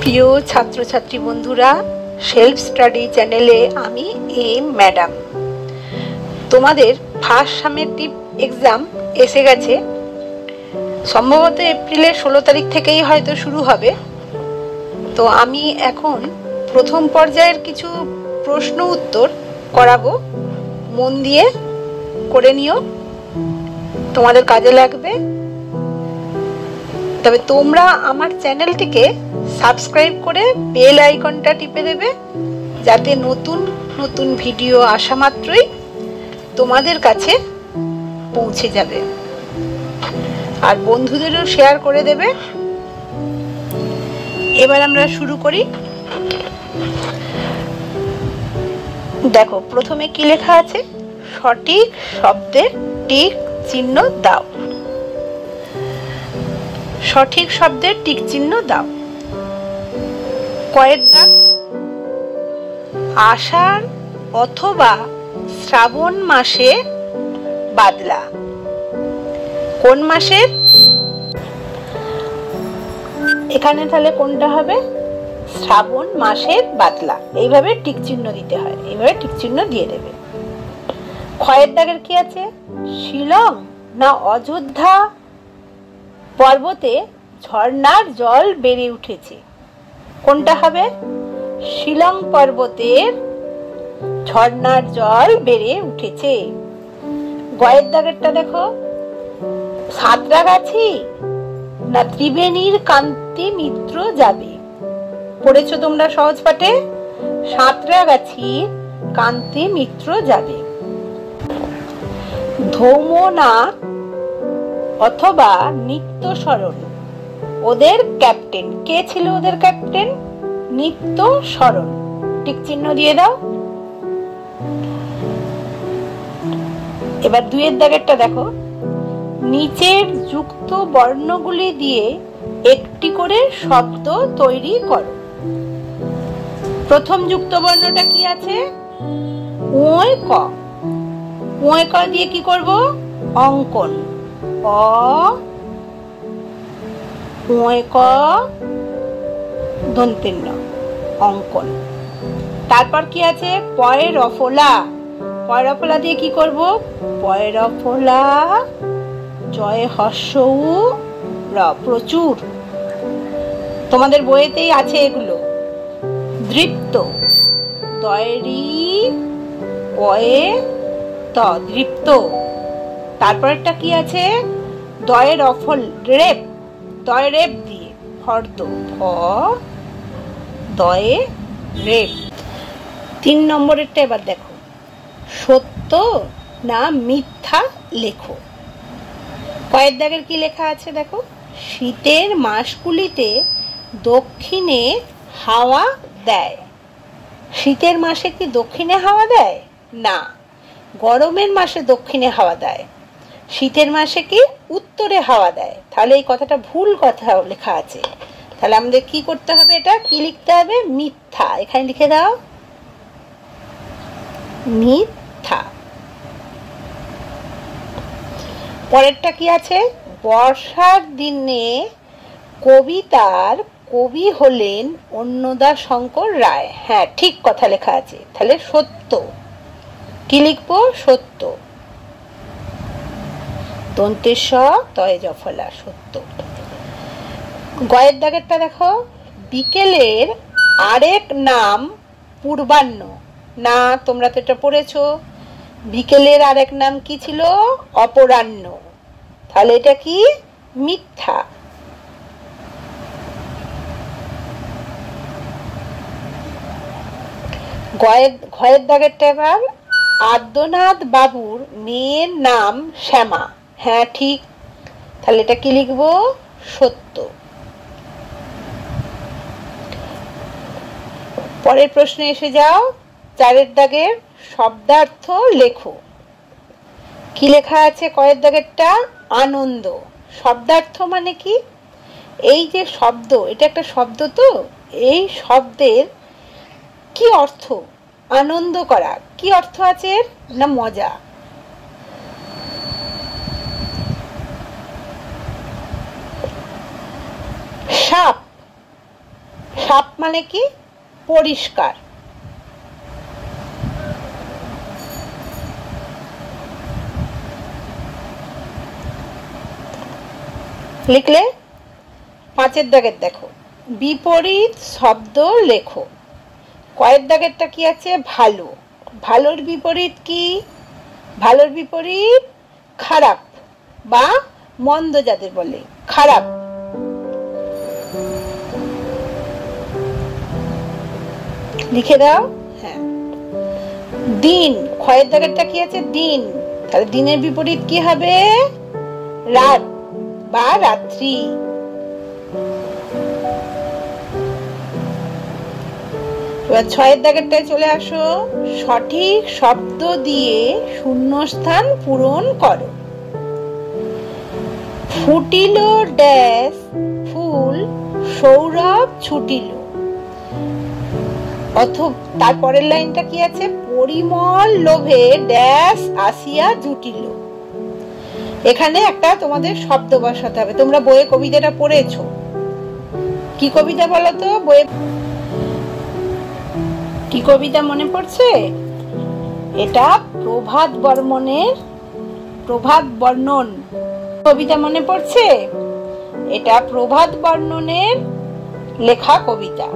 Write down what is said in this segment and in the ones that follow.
প্রিয় ছাত্রছাত্রী বন্ধুরা, সেলফ স্টাডি চ্যানেলে আমি ম্যাডাম। তোমাদের ফার্স্ট সামেটিভ এক্সাম এসে গেছে। সম্ভবত এপ্রিলের 16 তারিখ থেকেই হয়তো শুরু হবে। তো আমি এখন প্রথম পর্যায়ের কিছু প্রশ্ন উত্তর করাবো, মন দিয়ে করে নিও, তোমাদের কাজে লাগবে। তবে তোমরা আমার চ্যানেলটিকে সাবস্ক্রাইব করে বেল আইকনটা টিপে দেবে, যাতে নতুন নতুন ভিডিও আসা মাত্রই তোমাদের কাছে পৌঁছে যাবে। আর বন্ধুদেরও শেয়ার করে দেবে। এবার আমরা শুরু করি। দেখো, প্রথমে কি লেখা আছে? সঠিক শব্দের টিক চিহ্ন দাও। সঠিক শব্দের টিক চিহ্ন দাও। কয়ের দাগ। আষাঢ় অথবা শ্রাবণ মাসে বাদলা। কোন মাসের? এখানে তাহলে কোনটা হবে? শ্রাবণ মাসের বাদলা। এইভাবে টিক চিহ্ন দিতে হয়, এইভাবে টিক চিহ্ন দিয়ে দেবে। ক্ষয়ের দাগের কি আছে? শিলং না অযোধ্যা পর্বতে ঝর্ণার জল বেড়ে উঠেছে। কোনটা হবে? শিলং পর্বতের ঝর্ণার জল বেড়ে উঠেছে। গয়ের দাগেরটা দেখো, সাঁতরাগাছি না ত্রিবেণীর কান্তি মিত্র যাবে। পড়েছো তোমরা সহজ পাঠে? সাঁতরাগাছির কান্তি মিত্র যাবে। ধৌমনাথ অথবা নিত্য স্মরণ ওদের ক্যাপ্টেন। কে ছিল ওদের ক্যাপ্টেন? নিত্য স্মরণ। টিক চিহ্ন দিয়ে দাও। এবার দুইয়ের দাগেরটা দেখো, নিচের যুক্ত বর্ণগুলি দিয়ে একটি করে শব্দ তৈরি করো। প্রথম যুক্ত বর্ণটা কি আছে? ওয় ক। ওয় ক দিয়ে কি করব? অঙ্কন। অ ওয় ক দন্তেন্য, অঙ্কন। তারপর কি আছে? পয় রফলা। পয় রফলা দিয়ে কি করব? পয় রফলা জয় হর্ষ র, প্রচুর। তোমাদের বইয়েতেই আছে এগুলো। দৃপ্ত। দয়রি পয়ে ত, দৃপ্ত। তারপরটা কি আছে? দয়ের অফল রেপ। দয় রেপ দিয়ে ফর্দ, ফ দয়ে রেপ। 3 নম্বরেরটা এবার দেখো, সত্য না মিথ্যা লেখো। কয়ের দাগের কি লেখা আছে দেখো, শীতের মাসগুলিতে দক্ষিণে হাওয়া দেয়। শীতের মাসে কি দক্ষিণে হাওয়া দেয়? না, গরমের মাসে দক্ষিণে হাওয়া দেয়। শীতের মাসে কি উত্তরে হাওয়া দেয়। তাহলে এই কথাটা ভুল কথা লেখা আছে। তাহলে আমাদের কি করতে হবে? এটা কি লিখতে হবে? মিথ্যা। এখানে লিখে দাও, মিথ্যা। পরেরটা কি আছে? বর্ষার দিনে কবিতার কবি হলেন অন্নদাশঙ্কর রায়। হ্যাঁ, ঠিক কথা লেখা আছে। তাহলে সত্য। কি লিখবো? সত্য। দন্তেশ তয় জফলা, সত্য। গয়ের দাগেরটা দেখো, বিকেলের আরেক নাম পূর্বাহ্ন। না, তোমরা তো এটা পড়েছো। বিকেলের আরেক নাম কি ছিল? অপরাহ্ন। তাহলে এটা কি? মিথ্যা। ঘয়ের দাগেরটা এবার, আদ্যনাথ বাবুর মেয়ের নাম শ্যামা। হ্যাঁ, ঠিক। তাহলে এটা কি লিখবো? সত্য। পরের প্রশ্নে এসে যাও। 4 দাগের শব্দার্থ লেখো। কি লেখা আছে কয়ের দাগেরটা? আনন্দ। শব্দার্থ মানে কি? এই যে শব্দ, এটা একটা শব্দ, তো এই শব্দের কি অর্থ? আনন্দ করা। কি অর্থ আছে এর? না, মজা। সাপ। মানে কি? পরিষ্কার। লিখলে 5 দাগের দেখো, বিপরীত শব্দ লেখো। কয়ের দাগেরটা কি আছে? ভালো। ভালোর বিপরীত কি? ভালোর বিপরীত খারাপ বা মন্দ, যাদের বলে খারাপ। লিখে দাও। হ্যাঁ। দিন, ক্ষয়ের দাগেরটা কি আছে? দিন। তাহলে দিনের বিপরীত কি হবে? রাত বা রাত্রি। এবার 6 দাগেরটায় চলে আসো। সঠিক শব্দ দিয়ে শূন্যস্থান পূরণ করো। ফুটিল ড্যাশ ফুল, সৌরভ ছুটিল। অথবা তারপরের লাইনটা কি আছে? পরিমল লোভে ড্যাশ আসিয়া জুটিল। এখানে একটা তোমাদের শব্দ বসাতে হবে। তোমরা বইয়ে কবিতাটা পড়েছো, কি কবিতা বলো তো? বইয়ে কি কবিতা মনে পড়ছে? এটা প্রভাত বর্মনের প্রভাত বর্ণন কবিতা মনে পড়ছে? এটা প্রভাত বর্ণনের লেখা কবিতা।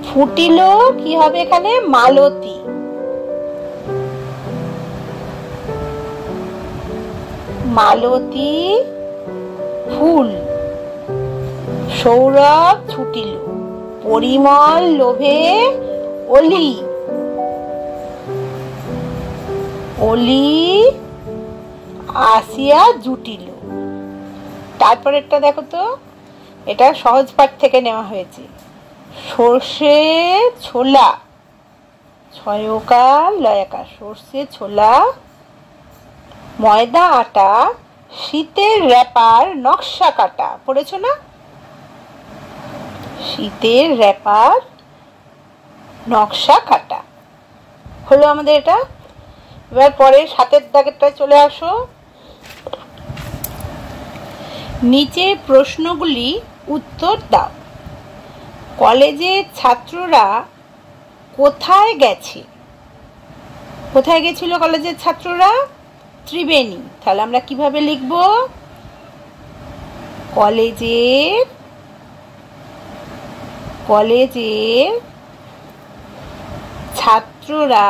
ফুটিল কি হবে এখানে? মালতী। মালতী ফুল, সৌরভ ছুটিল, পরিমল লোভে অলি, অলি আসিয়া জুটিল। তারপরেরটা দেখো তো, এটা সহজ পাঠ থেকে নেওয়া হয়েছে। সর্ষে ছোলা, ছয়কার লয়াকার, সর্ষে ছোলা, ময়দা আটা, শীতের র্যাপার নকশা কাটা। পড়েছো না? শীতের র্যাপার নকশা কাটা হলো আমাদের এটা। এবার পরে 7 দাগেরটায় চলে আসো। নিচে প্রশ্নগুলি উত্তর দাও। কলেজের ছাত্ররা কোথায় গেছে? কোথায় গেছিল কলেজের ছাত্ররা? ত্রিবেণী। তাহলে আমরা কিভাবে লিখব? কলেজের ছাত্ররা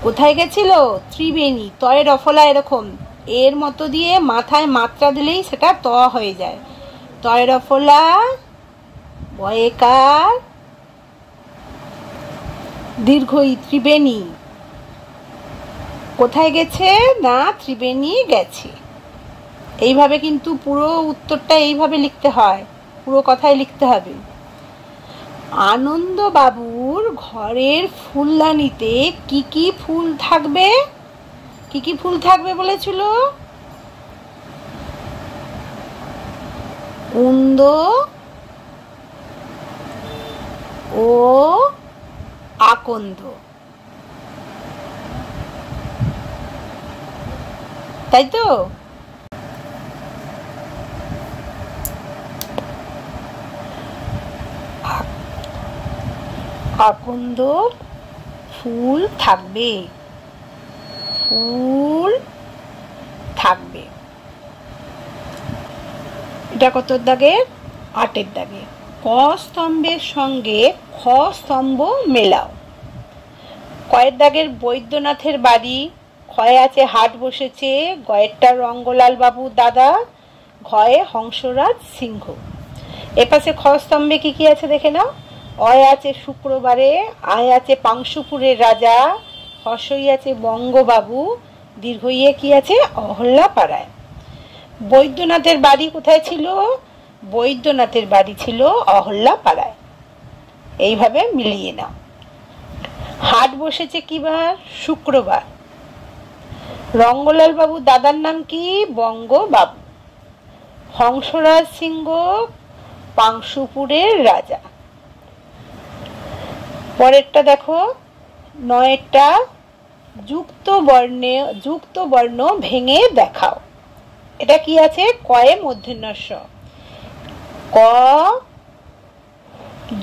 কোথায় গেছিল? ত্রিবেণী। তয়ের রফলা এরকম এর মতো দিয়ে মাথায় মাত্রা দিলেই সেটা ত হয়ে যায়। তয়ের রফলা বয়েকার দীর্ঘই, ত্রিবেণী। কোথায় গেছে? না, ত্রিবেণী গেছে। এইভাবে কিন্তু পুরো উত্তরটা এইভাবে লিখতে হয়, পুরো কথাই লিখতে হবে। আনন্দ বাবুর ঘরের ফুলদানিতে কি কি ফুল থাকবে? কি কি ফুল থাকবে বলেছিল? কুন্দ ও আকন্দ, তাই তো? আকন্দ ফুল থাকবে, এটা কত দাগে? 8 দাগে। ক স্তম্ভের সঙ্গে খ স্তম্ভ মেলাও। কয়ের দাগের বৈদ্যনাথের বাড়ি, ক্ষয়ে আছে হাট বসেছে, গয়েরটা রঙ্গলাল বাবু দাদা, ঘয়ে হংসরাজ সিংহ। এপাশে খ স্তম্ভে কি কি আছে দেখে নাও। অয় আছে শুক্রবারে, আয় আছে পাংশুপুরের রাজা, হর্ষই আছে বঙ্গবাবু, দীর্ঘইয়ে কি আছে? অহল্যা পাড়ায়। বৈদ্যনাথের বাড়ি কোথায় ছিল? বৈদ্যনাথের বাড়ি ছিল অহল্যা পাড়ায়। এইভাবে মিলিয়ে নাও। হাট বসেছে কি বার? শুক্রবার। রঙ্গলাল বাবু দাদার নাম কি? বঙ্গবাবু। হংসরাজ সিংহ পাংশুপুরের রাজা। পরেরটা দেখো, 9টা যুক্ত বর্ণ ভেঙে দেখাও। এটা কি আছে? কয়ে মূর্ধন্য ষ, ক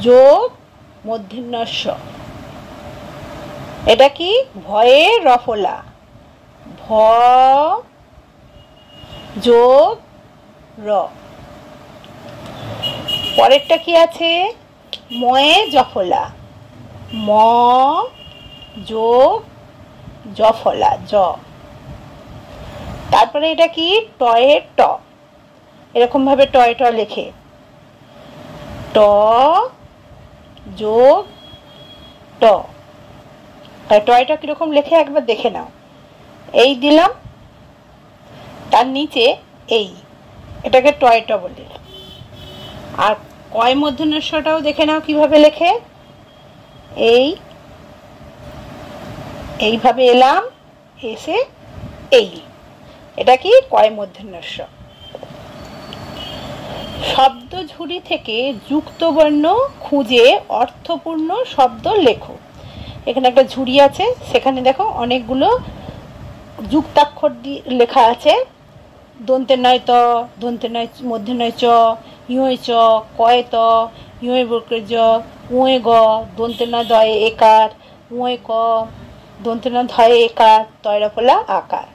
যোগ মূর্ধন্য ষ। এটা কি? ভয়ে রফলা, ভ যোগ র। পরেরটা কি আছে? ময়ে জফলা, ম যোগ জফলা, জ। তারপরে এটা কি? টয়ে ট, এরকম ভাবে টয়ে ট লেখে, ট যোগ ট। টয়ে ট কিরকম লেখে একবার দেখে নাও। এই দিলাম, তার নিচে এই, এটাকে টয়ে ট বলে। আর কয় মূর্ধন্য ষটাও দেখে নাও কিভাবে লেখে। এইভাবে এলাম, এসে এই, এটা কি? কয় মূর্ধন্য ষ। শব্দ ঝুড়ি থেকে যুক্ত বর্ণ খুঁজে অর্থপূর্ণ শব্দ লেখো। এখানে একটা ঝুড়ি আছে, সেখানে দেখো অনেকগুলো যুক্তাক্ষর লেখা আছে। দন্তের নয় ত, দন্তের নয় মূর্ধন্যয় চ, ইয়ে চ, কয়ে ত, ইয়ে বর্গের জ, উয়ে গ, দন্তের নয় দয়ে একার, উয়ে ক, দন্তের নয় ধয়ে একার, তয়রা ফলা আকার।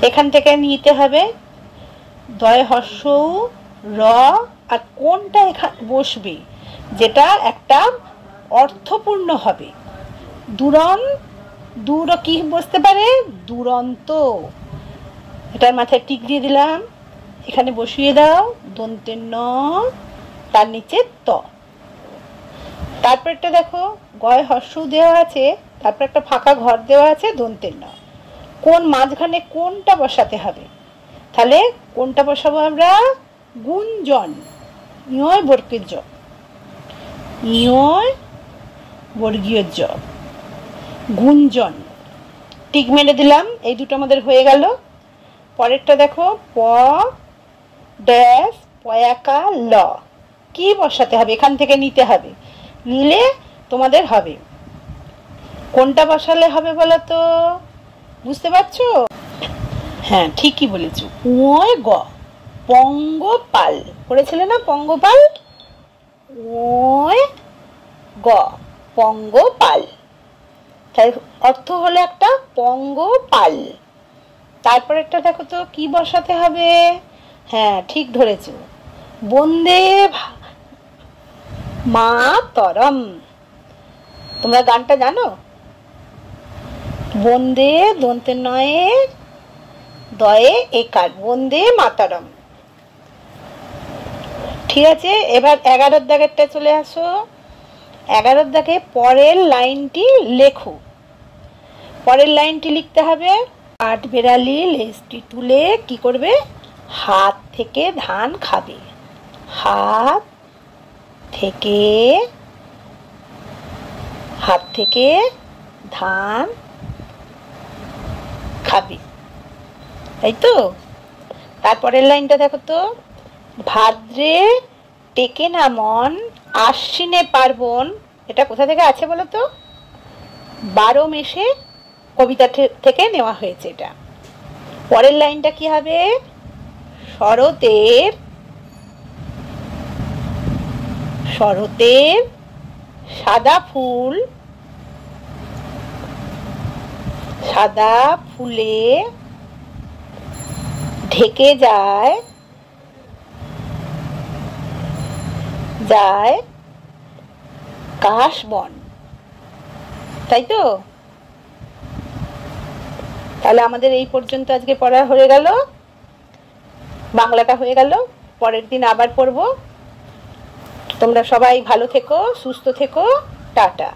এখান থেকে নিতে হবে দয় হর্ষ র, আর কোনটা এখানে বসবে যেটা একটা অর্থপূর্ণ হবে। দূর কি বসতে পারে? দুরন্ত। এটার মাথায় টিক দিয়ে দিলাম, এখানে বসিয়ে দাও দন্তের ন, তার নিচে ত। তারপরটা দেখো গয় হর্ষ দেওয়া আছে, তারপর একটা ফাঁকা ঘর দেওয়া আছে দন্তের ন। কোন মাঝখানে কোনটা বসাতে হবে? তাহলে কোনটা বসাবো আমরা? গুঞ্জন, ইয় বর্গের জ, ইয় বর্গীয় জ, গুঞ্জন। টিক মেরে দিলাম, এই দুটো আমাদের হয়ে গেল। পরেরটা দেখো প ড্যাশ পয়াকা ল, কি বসাতে হবে? এখান থেকে নিতে হবে, নিলে তোমাদের হবে। কোনটা বসালে হবে বলো তো? বুঝতে পারছো? হ্যাঁ, ঠিকই বলেছো, উয় গ, পঙ্গপাল। পড়েছিলে না পঙ্গপাল? উয় গ, পঙ্গপাল। তাই অর্থ হলো একটা পঙ্গপাল। তারপর একটা দেখো তো কি বসাতে হবে? হ্যাঁ, ঠিক ধরেছো, বন্দে মাতরম। তোমরা গানটা জানো? বন্দে দন্তে নয়ে দয়ে একার, বন্দে মাতরম। ঠিক আছে, এবার 11 দাগেরটা চলে আসো। 11 দাগে পরের লাইনটি লেখো। পরের লাইনটি লিখতে হবে, কাঠ বেড়ালি লেজটি তুলে কি করবে? হাত থেকে ধান খাবে, হাত থেকে ধান খাবে, তাই তো? তারপরের লাইনটা দেখো তো, ভাদ্রে টেকে না মন, আশ্বিনে পার্বণ। এটা কোথা থেকে আছে বলো তো? 12 মেশে কবিতা থেকে নেওয়া হয়েছে এটা। পরের লাইনটা কি হবে? শরতের সাদা ফুলে ঢেকে যায় কাশবন, তাই তো? তাহলে আমাদের এই পর্যন্ত আজকে পড়া হয়ে গেল, বাংলাটা হয়ে গেল। পরের দিন আবার পড়বো। তোমরা সবাই ভালো থেকো, সুস্থ থেকো, টাটা।